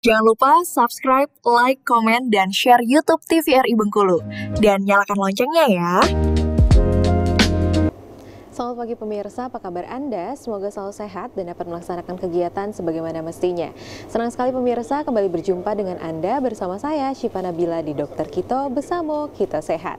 Jangan lupa subscribe, like, komen, dan share YouTube TVRI Bengkulu. Dan nyalakan loncengnya ya. Selamat pagi pemirsa, apa kabar Anda? Semoga selalu sehat dan dapat melaksanakan kegiatan sebagaimana mestinya. Senang sekali pemirsa kembali berjumpa dengan Anda bersama saya Syifa Nabila di Dokter Kito Besamo Kita Sehat.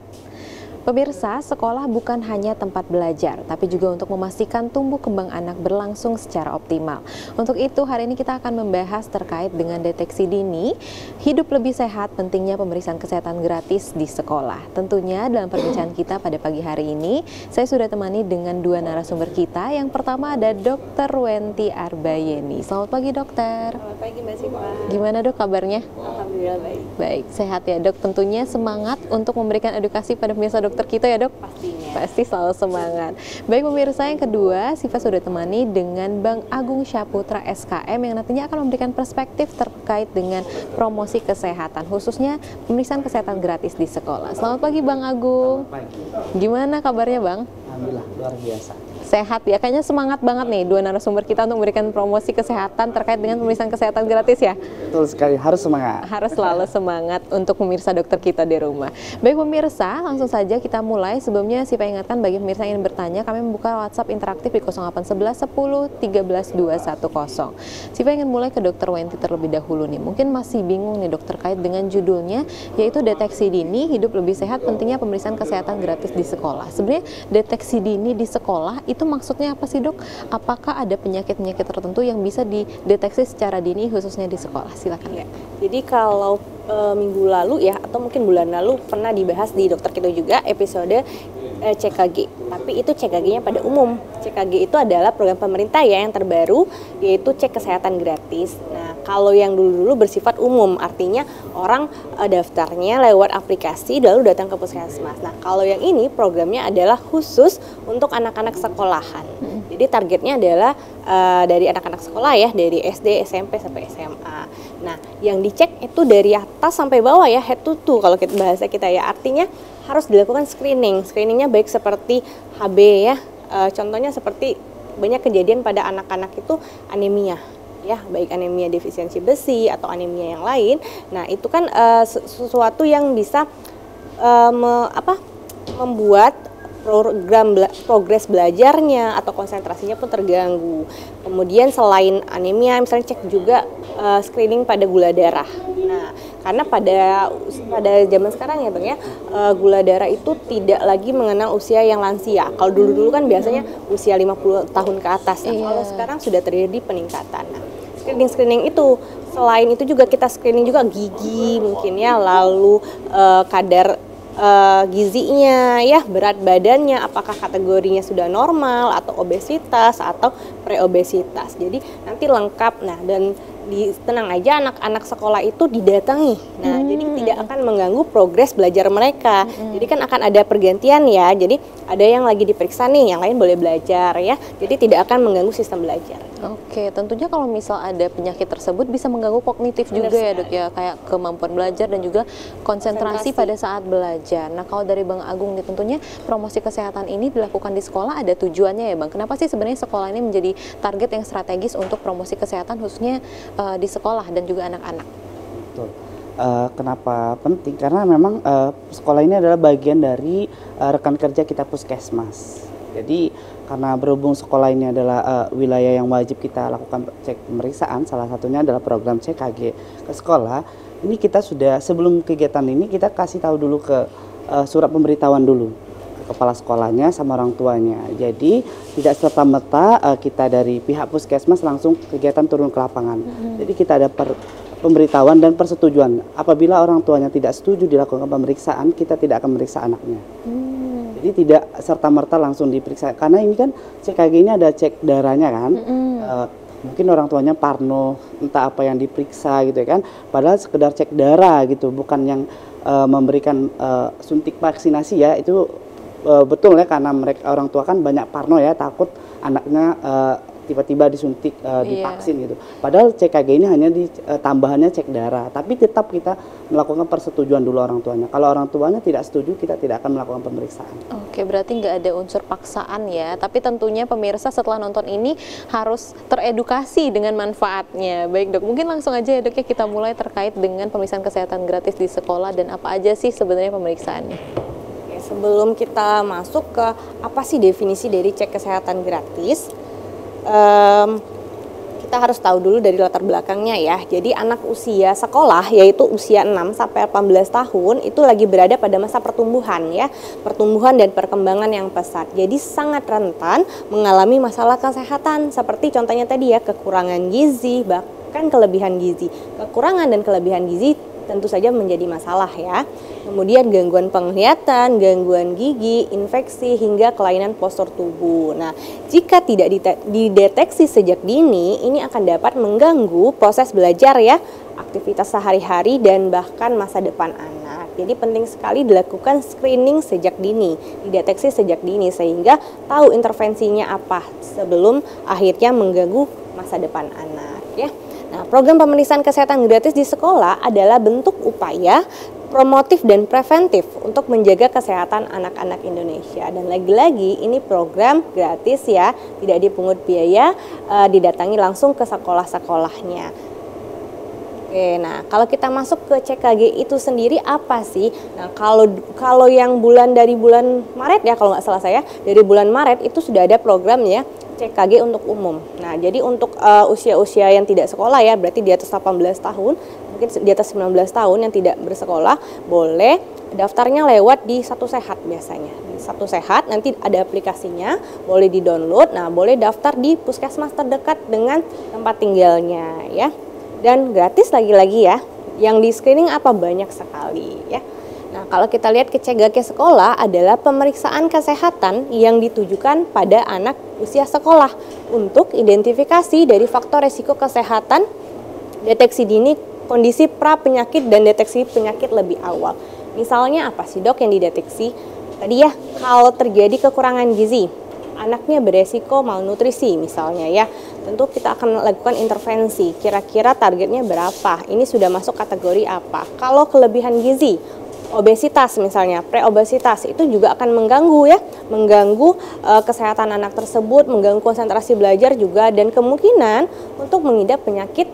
Pemirsa, sekolah bukan hanya tempat belajar, tapi juga untuk memastikan tumbuh kembang anak berlangsung secara optimal. Untuk itu, hari ini kita akan membahas terkait dengan deteksi dini, hidup lebih sehat, pentingnya pemeriksaan kesehatan gratis di sekolah. Tentunya dalam perbincangan kita pada pagi hari ini, saya sudah temani dengan dua narasumber kita. Yang pertama ada Dr. Wenti Arbayeni. Selamat pagi dokter. Selamat pagi Mbak Syifa. Gimana dok kabarnya? Alhamdulillah baik. Baik, sehat ya dok. Tentunya semangat untuk memberikan edukasi pada pemirsa dokter kita ya dok? Pastinya. Pasti selalu semangat. Baik pemirsa, yang kedua, Syifa sudah temani dengan Bang Agung Syaputra SKM yang nantinya akan memberikan perspektif terkait dengan promosi kesehatan, khususnya pemeriksaan kesehatan gratis di sekolah. Selamat pagi Bang Agung. Selamat pagi. Gimana kabarnya Bang? Alhamdulillah, luar biasa. Sehat ya, kayaknya semangat banget nih dua narasumber kita untuk memberikan promosi kesehatan terkait dengan pemeriksaan kesehatan gratis ya. Betul sekali, harus semangat. Harus selalu semangat untuk pemirsa dokter kita di rumah. Baik pemirsa, langsung saja kita mulai. Sebelumnya Syifa ingatkan bagi pemirsa yang ingin bertanya, kami membuka WhatsApp interaktif di 0811 10 13 210. Syifa ingin mulai ke Dokter Wenti terlebih dahulu nih. Mungkin masih bingung nih dok terkait dengan judulnya, yaitu deteksi dini, hidup lebih sehat, pentingnya pemeriksaan kesehatan gratis di sekolah. Sebenarnya deteksi dini di sekolah itu maksudnya apa sih dok? Apakah ada penyakit-penyakit tertentu yang bisa dideteksi secara dini khususnya di sekolah? Silakan ya. Jadi kalau minggu lalu ya, atau mungkin bulan lalu pernah dibahas di Dokter Kito juga episode CKG. Tapi itu CKG-nya pada umum. CKG itu adalah program pemerintah ya yang terbaru, yaitu cek kesehatan gratis. Nah, kalau yang dulu-dulu bersifat umum, artinya orang daftarnya lewat aplikasi lalu datang ke puskesmas. Nah, kalau yang ini programnya adalah khusus untuk anak-anak sekolahan. Jadi targetnya adalah dari anak-anak sekolah ya, dari SD, SMP sampai SMA. Nah, yang dicek itu dari atas sampai bawah ya, head to toe kalau kita bahasa kita ya. Artinya harus dilakukan screening. Screeningnya baik seperti HB ya. Contohnya seperti banyak kejadian pada anak-anak itu anemia. Ya, baik anemia defisiensi besi atau anemia yang lain. Nah, itu kan sesuatu yang bisa membuat progres belajarnya atau konsentrasinya pun terganggu. Kemudian selain anemia, misalnya cek juga screening pada gula darah. Nah, karena pada zaman sekarang ya Bang ya, gula darah itu tidak lagi mengenal usia yang lansia. Kalau dulu-dulu kan biasanya usia 50 tahun ke atas. Nah, kalau sekarang sudah terjadi peningkatan. Nah, screening itu selain itu juga kita screening juga gigi mungkin ya, lalu kadar gizinya ya, berat badannya, apakah kategorinya sudah normal atau obesitas atau preobesitas. Jadi nanti lengkap. Nah, dan tenang aja, anak-anak sekolah itu didatangi. Nah, jadi tidak akan mengganggu progres belajar mereka. Jadi kan akan ada pergantian ya. Jadi ada yang lagi diperiksa nih, yang lain boleh belajar ya. Jadi tidak akan mengganggu sistem belajar. Oke, tentunya kalau misal ada penyakit tersebut bisa mengganggu kognitif juga ya dok ya, kayak kemampuan belajar dan juga konsentrasi pada saat belajar. Nah, kalau dari Bang Agung nih, tentunya promosi kesehatan ini dilakukan di sekolah ada tujuannya ya Bang. Kenapa sih sebenarnya sekolah ini menjadi target yang strategis untuk promosi kesehatan khususnya di sekolah dan juga anak-anak? Betul. Kenapa penting? Karena memang sekolah ini adalah bagian dari rekan kerja kita puskesmas. Jadi karena berhubung sekolah ini adalah wilayah yang wajib kita lakukan cek pemeriksaan, salah satunya adalah program CKG ke sekolah. Ini kita sudah sebelum kegiatan ini kita kasih tahu dulu ke surat pemberitahuan dulu ke kepala sekolahnya sama orang tuanya. Jadi tidak serta-merta kita dari pihak puskesmas langsung kegiatan turun ke lapangan. Jadi kita ada pemberitahuan dan persetujuan. Apabila orang tuanya tidak setuju dilakukan pemeriksaan, kita tidak akan memeriksa anaknya. Jadi tidak serta-merta langsung diperiksa. Karena ini kan CKG ini ada cek darahnya kan. Mungkin orang tuanya parno, entah apa yang diperiksa gitu ya kan. Padahal sekedar cek darah gitu, bukan yang memberikan suntik vaksinasi ya. Itu betul ya, karena mereka orang tua kan banyak parno ya, takut anaknya tiba-tiba disuntik Iya. divaksin gitu. Padahal CKG ini hanya tambahannya cek darah, tapi tetap kita melakukan persetujuan dulu orang tuanya. Kalau orang tuanya tidak setuju, kita tidak akan melakukan pemeriksaan. Oke, berarti nggak ada unsur paksaan ya. Tapi tentunya pemirsa setelah nonton ini harus teredukasi dengan manfaatnya. Baik dok, mungkin langsung aja ya dok ya kita mulai terkait dengan pemeriksaan kesehatan gratis di sekolah dan apa aja sih sebenarnya pemeriksaannya. Oke, sebelum kita masuk ke apa sih definisi dari cek kesehatan gratis, kita harus tahu dulu dari latar belakangnya ya. Jadi anak usia sekolah yaitu usia 6 sampai 18 tahun itu lagi berada pada masa pertumbuhan ya. Pertumbuhan dan perkembangan yang pesat. Jadi sangat rentan mengalami masalah kesehatan seperti contohnya tadi ya, kekurangan gizi, bahkan kelebihan gizi. Kekurangan dan kelebihan gizi tentu saja menjadi masalah ya. Kemudian gangguan penglihatan, gangguan gigi, infeksi, hingga kelainan postur tubuh. Nah, jika tidak dideteksi sejak dini, ini akan dapat mengganggu proses belajar ya, aktivitas sehari-hari, dan bahkan masa depan anak. Jadi penting sekali dilakukan screening sejak dini, dideteksi sejak dini, sehingga tahu intervensinya apa sebelum akhirnya mengganggu masa depan anak ya. Nah, program pemeriksaan kesehatan gratis di sekolah adalah bentuk upaya promotif dan preventif untuk menjaga kesehatan anak-anak Indonesia. Dan lagi-lagi ini program gratis ya, tidak dipungut biaya, didatangi langsung ke sekolah-sekolahnya. Oke, nah kalau kita masuk ke CKG itu sendiri apa sih? Nah kalau yang dari bulan Maret ya, kalau nggak salah saya, dari bulan Maret itu sudah ada program ya, CKG untuk umum. Nah, jadi untuk usia-usia yang tidak sekolah ya, berarti di atas 18 tahun, mungkin di atas 19 tahun yang tidak bersekolah, boleh daftarnya lewat di Satu Sehat biasanya. Di Satu Sehat nanti ada aplikasinya, boleh di-download. Nah, boleh daftar di puskesmas terdekat dengan tempat tinggalnya ya. Dan gratis lagi-lagi ya. Yang di screening apa? Banyak sekali ya. Nah, kalau kita lihat ke CKG sekolah adalah pemeriksaan kesehatan yang ditujukan pada anak usia sekolah untuk identifikasi dari faktor resiko kesehatan, deteksi dini, kondisi pra penyakit, dan deteksi penyakit lebih awal. Misalnya apa sih dok yang dideteksi? Tadi ya, kalau terjadi kekurangan gizi, anaknya beresiko malnutrisi misalnya ya, tentu kita akan lakukan intervensi. Kira-kira targetnya berapa? Ini sudah masuk kategori apa? Kalau kelebihan gizi, obesitas misalnya, preobesitas, itu juga akan mengganggu ya, mengganggu kesehatan anak tersebut, mengganggu konsentrasi belajar juga, dan kemungkinan untuk mengidap penyakit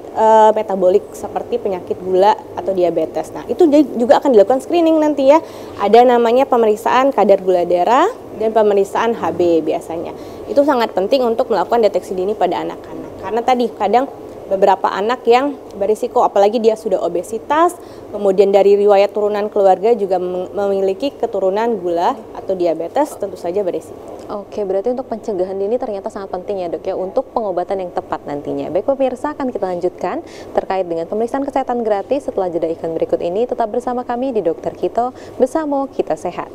metabolik seperti penyakit gula atau diabetes. Nah, itu juga akan dilakukan screening nanti ya. Ada namanya pemeriksaan kadar gula darah dan pemeriksaan HB biasanya. Itu sangat penting untuk melakukan deteksi dini pada anak-anak. Karena tadi kadang beberapa anak yang berisiko, apalagi dia sudah obesitas, kemudian dari riwayat turunan keluarga juga memiliki keturunan gula atau diabetes, tentu saja berisiko. Oke, berarti untuk pencegahan dini ternyata sangat penting ya dok ya, untuk pengobatan yang tepat nantinya. Baik pemirsa, akan kita lanjutkan terkait dengan pemeriksaan kesehatan gratis setelah jeda iklan berikut ini. Tetap bersama kami di Dokter Kito, bersama kita sehat.